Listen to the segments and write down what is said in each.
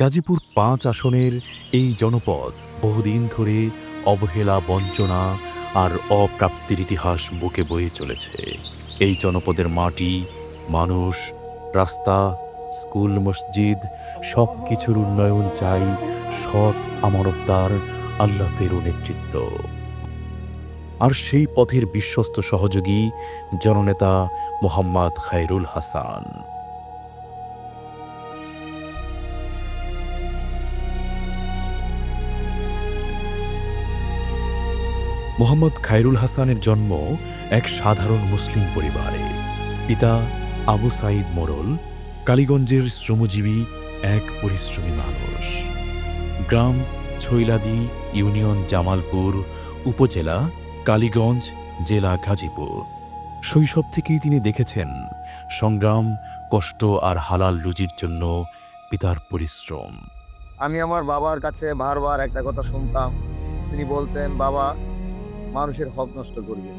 গাজীপুর ৫ আসনের এই জনপদ বহুদিন ধরে অবহেলা, বঞ্চনা আর অপ্রাপ্তির ইতিহাস বুকে বয়ে চলেছে। এই জনপদের মাটি, মানুষ, রাস্তা, স্কুল, মসজিদ সবকিছুর উন্নয়ন চাই সৎ, আমানতদার, আল্লাহ ফেরু নেতৃত্ব। আর সেই পথের বিশ্বস্ত সহযোগী জননেতা মোহাম্মদ খায়রুল হাসান। মোহাম্মদ খায়রুল হাসানের জন্ম এক সাধারণ মুসলিম পরিবারে। পিতা আবু সাঈদ মোড়ল কালীগঞ্জের শ্রমজীবী এক পরিশ্রমী মানুষ। গ্রাম ছৈলাদি, ইউনিয়ন জামালপুর, উপজেলা কালীগঞ্জ, জেলা গাজীপুর। শৈশব থেকেই তিনি দেখেছেন সংগ্রাম, কষ্ট আর হালাল রুজির জন্য পিতার পরিশ্রম। আমি আমার বাবার কাছে বারবার একটা কথা শুনতাম। তিনি বলতেন, "বাবা, মানুষের হক নষ্ট করবে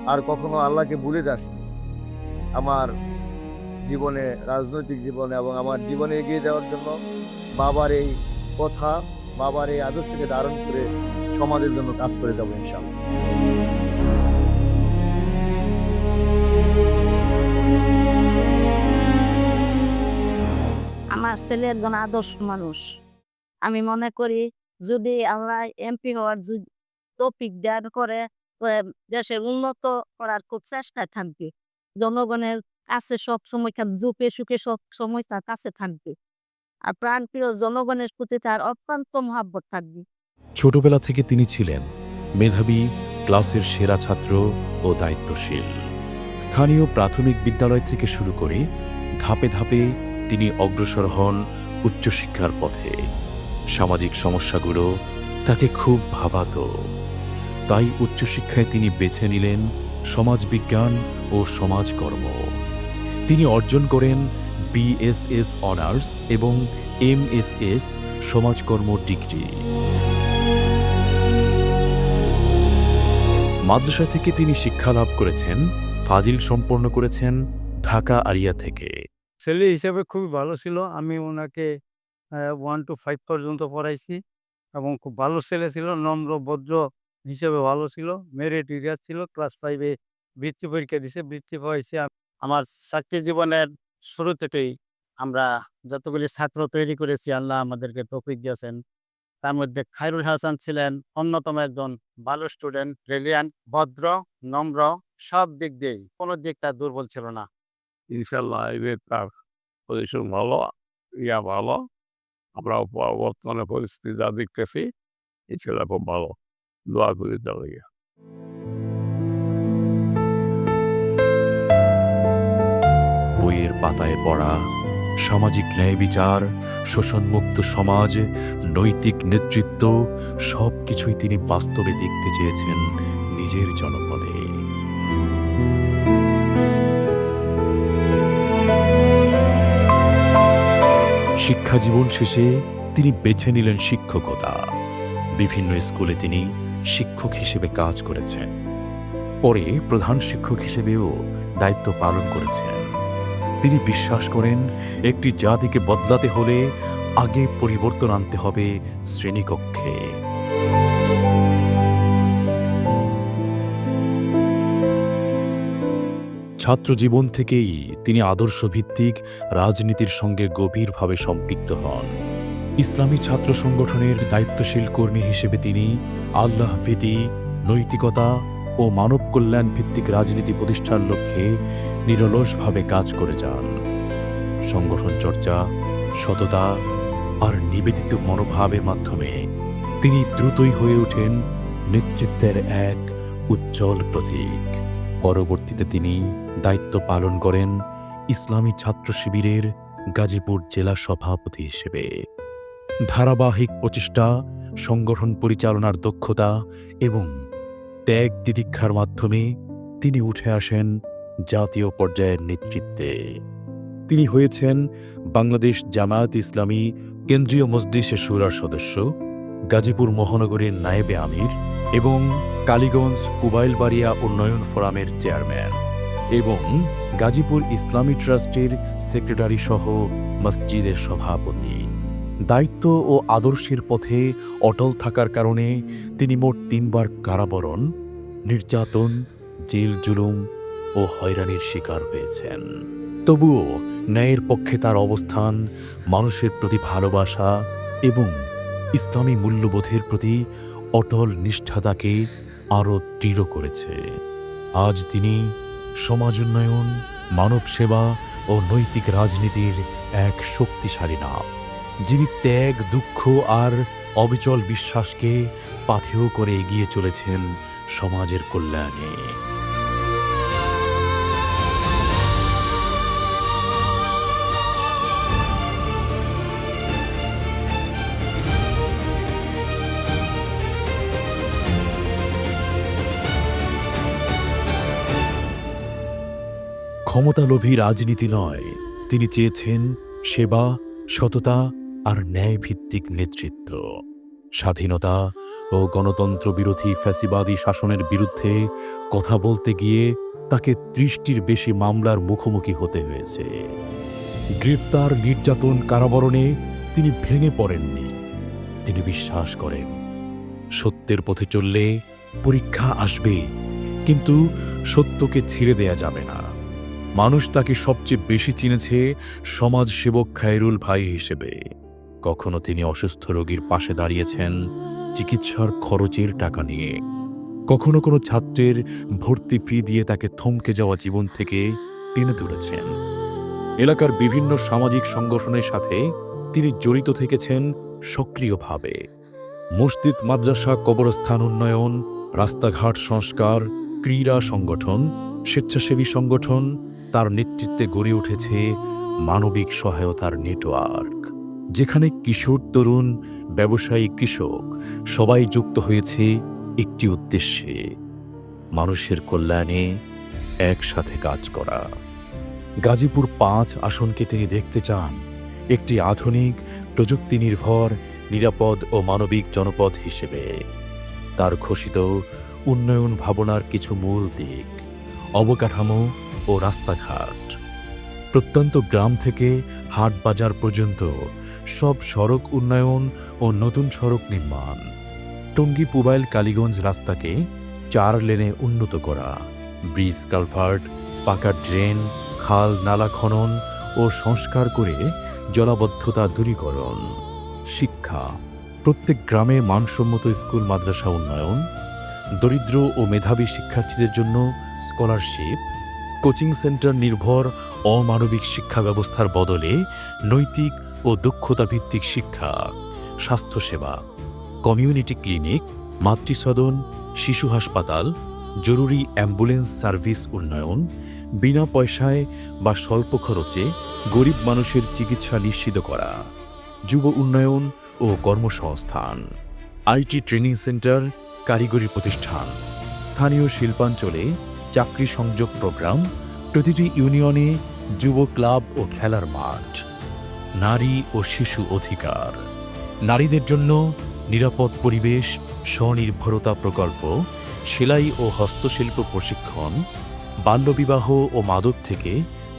আর কখনো আল্লাহকে ভুলে যাস না।" আমার জীবনে, রাজনৈতিক জীবনে এবং আমার জীবনে এগিয়ে যাওয়ার জন্য বাবার এই কথা, বাবার এই আদর্শকে ধারণ করে সমাজের জন্য কাজ করে যাবো ইনশাআল্লাহ। আমার ছেলে একজন আদর্শ মানুষ। আমি মনে করি যদি আল্লাহ এমপি হওয়ার তৌফিক দান করে, দেশের উন্নত করার খুব চেষ্টায় থাকবে। জনগণের কাছে সবসময় দুঃখে সুখে সবসময় তার কাছে থাকবে। আর প্রাণপ্রিয় জনগণের প্রতি তার অত্যন্ত মহাব্বত থাকবে। ছোটবেলা থেকে তিনি ছিলেন মেধাবী, ক্লাসের সেরা ছাত্র ও দায়িত্বশীল। স্থানীয় প্রাথমিক বিদ্যালয় থেকে শুরু করে ধাপে ধাপে তিনি অগ্রসর হন উচ্চশিক্ষার পথে। সামাজিক সমস্যাগুলো তাকে খুব ভাবাতো। তাই উচ্চশিক্ষায় তিনি বেছে নিলেন সমাজবিজ্ঞান ও সমাজকর্ম। তিনি অর্জন করেন বিএসএস অনার্স এবং এমএসএস সমাজকর্ম ডিগ্রি। মাদ্রাসা থেকে তিনি শিক্ষা লাভ করেছেন, ফাজিল সম্পন্ন করেছেন ঢাকা আরিয়া থেকে। ছেলে হিসেবে খুবই ভালো ছিল। আমি ওনাকে 1 to 5 পর্যন্ত পড়াইছি এবং খুব ভালো ছেলে ছিল। নম্র, ভদ্র হিসেবে ভালো ছিল। মেরিটোরিয়াস ছিল। ক্লাস 5 এ বৃত্তি পরীক্ষা দিছে। বৃত্তি পাইছে। আমার চাকরি জীবনের শুরু থেকেই আমরা যতগুলি ছাত্র তৈরি করেছি, আল্লাহ আমাদেরকে তৌফিক দিয়েছেন। তার মধ্যে খায়রুল হাসান ছিলেন অন্যতম একজন ভালো স্টুডেন্ট, ব্রিলিয়ান্ট, ভদ্র, নম্র, সব দিক দিয়েই কোনো দিক তার দুর্বল ছিল না। ইনশাল্লাহ এদের তার পজিশন ভালো, ভালো। আমরাও বর্তমানে পরিস্থিতি যা দেখতেছি, ইনশাল্লাহ খুব ভালো। দোয়া করি তার লাগি। বইয়ের পাতায় পড়া, সামাজিক ন্যায় বিচার, শোষণমুক্ত সমাজ, নৈতিক নেতৃত্ব সবকিছুই তিনি বাস্তবে দেখতে চেয়েছেন নিজের জনপদে। শিক্ষা জীবন শেষে তিনি বেছে নিলেন শিক্ষকতা। বিভিন্ন স্কুলে তিনি শিক্ষক হিসেবে কাজ করেছেন। পরে প্রধান শিক্ষক হিসেবেও দায়িত্ব পালন করেছেন। তিনি বিশ্বাস করেন একটি জাতিকে বদলাতে হলে আগে পরিবর্তন আনতে হবে শ্রেণীকক্ষে। ছাত্র জীবন থেকেই তিনি আদর্শভিত্তিক রাজনীতির সঙ্গে গভীরভাবে সম্পৃক্ত হন। ইসলামী ছাত্র সংগঠনের দায়িত্বশীল কর্মী হিসেবে তিনি আল্লাহভীতি, নৈতিকতা ও মানব কল্যাণ ভিত্তিক রাজনীতি প্রতিষ্ঠার লক্ষ্যে নিরলসভাবে কাজ করে যান। সংগঠন চর্চা, সততা আর নিবেদিত মনোভাবের মাধ্যমে তিনি দ্রুতই হয়ে ওঠেন নেতৃত্বের এক উজ্জ্বল প্রতীক। পরবর্তীতে তিনি দায়িত্ব পালন করেন ইসলামী ছাত্র শিবিরের গাজীপুর জেলা সভাপতি হিসেবে। ধারাবাহিক প্রচেষ্টা, সংগঠন পরিচালনার দক্ষতা এবং ত্যাগ তিতিক্ষার মাধ্যমে তিনি উঠে আসেন জাতীয় পর্যায়ের নেতৃত্বে। তিনি হয়েছেন বাংলাদেশ জামায়াত ইসলামী কেন্দ্রীয় মজলিসে শুরার সদস্য, গাজীপুর মহানগরীর নায়েবে আমির এবং কালীগঞ্জ কুবাইলবাড়িয়া উন্নয়ন ফোরামের চেয়ারম্যান এবং গাজীপুর ইসলামী ট্রাস্টের সেক্রেটারি সহ মসজিদের সভাপতি। দায়িত্ব ও আদর্শের পথে অটল থাকার কারণে তিনি মোট ৩ বার কারাবরণ, নির্যাতন, জেল জুলুম ও হয়রানির শিকার হয়েছেন। তবুও ন্যায়ের পক্ষে তার অবস্থান, মানুষের প্রতি ভালোবাসা এবং ইসলামী মূল্যবোধের প্রতি অটল নিষ্ঠা তাকে আরও দৃঢ় করেছে। আজ তিনি সমাজ উন্নয়ন, মানব সেবা ও নৈতিক রাজনীতির এক শক্তিশালী নাম, যিনি ত্যাগ, দুঃখ আর অবিচল বিশ্বাসকে পাথেয় করে এগিয়ে চলেছেন সমাজের কল্যাণে। ক্ষমতালোভী রাজনীতি নয়, তিনি চেয়েছেন সেবা, সততা আর ন্যায়ভিত্তিক নেতৃত্ব। স্বাধীনতা ও গণতন্ত্র বিরোধী ফ্যাসিবাদী শাসনের বিরুদ্ধে কথা বলতে গিয়ে তাকে ৩০টির বেশি মামলার মুখোমুখি হতে হয়েছে। গ্রেপ্তার, নির্যাতন, কারাবরণে তিনি ভেঙে পড়েননি। তিনি বিশ্বাস করেন সত্যের পথে চললে পরীক্ষা আসবে, কিন্তু সত্যকে ছেড়ে দেয়া যাবে না। মানুষ তাকে সবচেয়ে বেশি চিনেছে সমাজসেবক খায়রুল ভাই হিসেবে। কখনো তিনি অসুস্থ রোগীর পাশে দাঁড়িয়েছেন চিকিৎসার খরচের টাকা নিয়ে, কখনো কোনো ছাত্রের ভর্তি ফি দিয়ে তাকে থমকে যাওয়া জীবন থেকে টেনে তুলেছেন। এলাকার বিভিন্ন সামাজিক সংগঠনের সাথে তিনি জড়িত থেকেছেন সক্রিয়ভাবে। মসজিদ, মাদ্রাসা, কবরস্থান উন্নয়ন, রাস্তাঘাট সংস্কার, ক্রীড়া সংগঠন, স্বেচ্ছাসেবী সংগঠন, তার নেতৃত্বে গড়ে উঠেছে মানবিক সহায়তার নেটওয়ার্ক, যেখানে কিশোর, তরুণ, ব্যবসায়ী, কৃষক সবাই যুক্ত হয়েছে একটি উদ্দেশ্যে: মানুষের কল্যাণে একসাথে কাজ করা। গাজীপুর ৫ আসনকে তিনি দেখতে চান একটি আধুনিক, প্রযুক্তি নির্ভর, নিরাপদ ও মানবিক জনপদ হিসেবে। তার ঘোষিত উন্নয়ন ভাবনার কিছু মূল দিক: অবকাঠামো ও রাস্তাঘাট, প্রত্যন্ত গ্রাম থেকে হাট বাজার পর্যন্ত সব সড়ক উন্নয়ন ও নতুন সড়ক নির্মাণ, টঙ্গী পুবাইল কালীগঞ্জ রাস্তাকে ৪ লেনে উন্নত করা, ব্রিজ, কালভার্ট, পাকা ড্রেন, খাল, নালা খনন ও সংস্কার করে জলাবদ্ধতা দূরীকরণ। শিক্ষা, প্রত্যেক গ্রামে মানসম্মত স্কুল, মাদ্রাসা উন্নয়ন, দরিদ্র ও মেধাবী শিক্ষার্থীদের জন্য স্কলারশিপ, কোচিং সেন্টার নির্ভর অমানবিক শিক্ষা ব্যবস্থার বদলে নৈতিক ও দক্ষতা ভিত্তিক শিক্ষা। স্বাস্থ্যসেবা, কমিউনিটি ক্লিনিক, মাতৃসদন, শিশু হাসপাতাল, জরুরি অ্যাম্বুলেন্স সার্ভিস উন্নয়ন, বিনা পয়সায় বা স্বল্প খরচে গরিব মানুষের চিকিৎসা নিশ্চিত করা। যুব উন্নয়ন ও কর্মসংস্থান, আইটি ট্রেনিং সেন্টার, কারিগরি প্রতিষ্ঠান, স্থানীয় শিল্পাঞ্চলে চাকরি সংযোগ প্রোগ্রাম, প্রতিটি ইউনিয়নে যুব ক্লাব ও খেলার মাঠ। নারী ও শিশু অধিকার, নারীদের জন্য নিরাপদ পরিবেশ, স্বনির্ভরতা প্রকল্প, সেলাই ও হস্তশিল্প প্রশিক্ষণ, বাল্যবিবাহ ও মাদক থেকে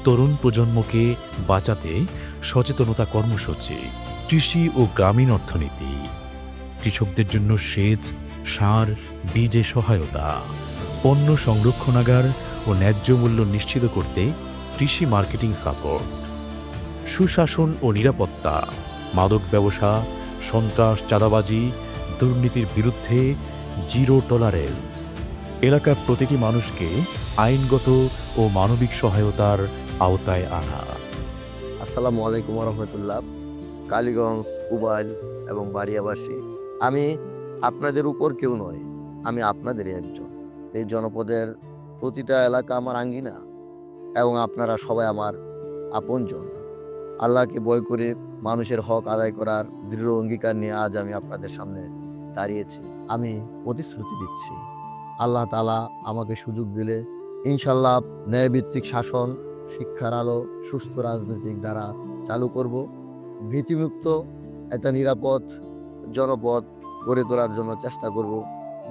তরুণ প্রজন্মকে বাঁচাতে সচেতনতা কর্মসূচি। কৃষি ও গ্রামীণ অর্থনীতি, কৃষকদের জন্য সেচ, সার, বীজে সহায়তা, পণ্য সংরক্ষণাগার ও ন্যায্য মূল্য নিশ্চিত করতে কৃষি মার্কেটিং সাপোর্ট। সুশাসন ও নিরাপত্তা, মাদক ব্যবসা, সন্ত্রাস, চাঁদাবাজি, দুর্নীতির বিরুদ্ধে জিরো টলারেন্স। এলাকার প্রতিটি মানুষকে আইনগত ও মানবিক সহায়তার আওতায় আনা। আসসালামু আলাইকুম রহমতুল্লাহ। কালীগঞ্জ, পুবাইল এবং বাড়িয়াবাসী, আমি আপনাদের উপর কেউ নয়, আমি আপনাদেরই একজন। এই জনপদের প্রতিটা এলাকা আমার আঙ্গিনা এবং আপনারা সবাই আমার আপনজন। আল্লাহকে ভয় করে মানুষের হক আদায় করার দৃঢ় অঙ্গীকার নিয়ে আজ আমি আপনাদের সামনে দাঁড়িয়েছি। আমি প্রতিশ্রুতি দিচ্ছি, আল্লাহ তাআলা আমাকে সুযোগ দিলে ইনশাল্লাহ ন্যায়ভিত্তিক শাসন, শিক্ষার আলো, সুস্থ রাজনৈতিক দ্বারা চালু করব। ভীতিমুক্ত একটা নিরাপদ জনপদ গড়ে তোলার জন্য চেষ্টা করব,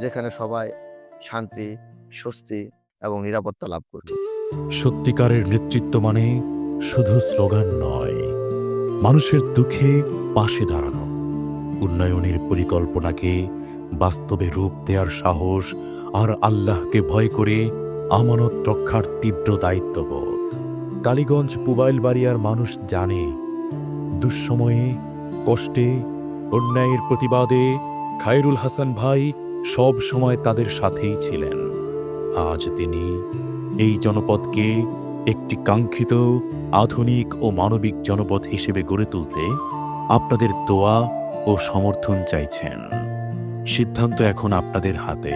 যেখানে সবাই শান্তি, স্বস্তি এবং নিরাপত্তা লাভ করবে। সত্যিকারের নেতৃত্ব মানে শুধু স্লোগান নয়, মানুষের দুঃখে পাশে দাঁড়ানো, উন্নয়নের পরিকল্পনাকে বাস্তবে রূপ দেওয়ার সাহস আর আল্লাহকে ভয় করে আমানত রক্ষার তীব্র দায়িত্ববোধ। কালীগঞ্জ পুবাইলবাড়িয়ার মানুষ জানে, দুঃসময়ে, কষ্টে, অন্যায়ের প্রতিবাদে খায়রুল হাসান ভাই সব সময় তাদের সাথেই ছিলেন। আজ তিনি এই জনপদকে একটি কাঙ্ক্ষিত, আধুনিক ও মানবিক জনপদ হিসেবে গড়ে তুলতে আপনাদের দোয়া ও সমর্থন চাইছেন। সিদ্ধান্ত এখন আপনাদের হাতে।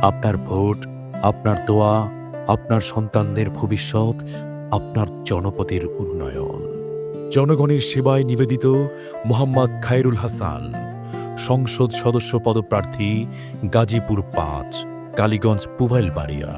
আপনার ভোট, আপনার দোয়া, আপনার সন্তানদের ভবিষ্যৎ, আপনার জনপদের উন্নয়ন। জনগণের সেবায় নিবেদিত মোহাম্মদ খায়রুল হাসান, সংসদ সদস্য পদপ্রার্থী, গাজীপুর ৫, কালীগঞ্জ পুবাইলবাড়িয়া।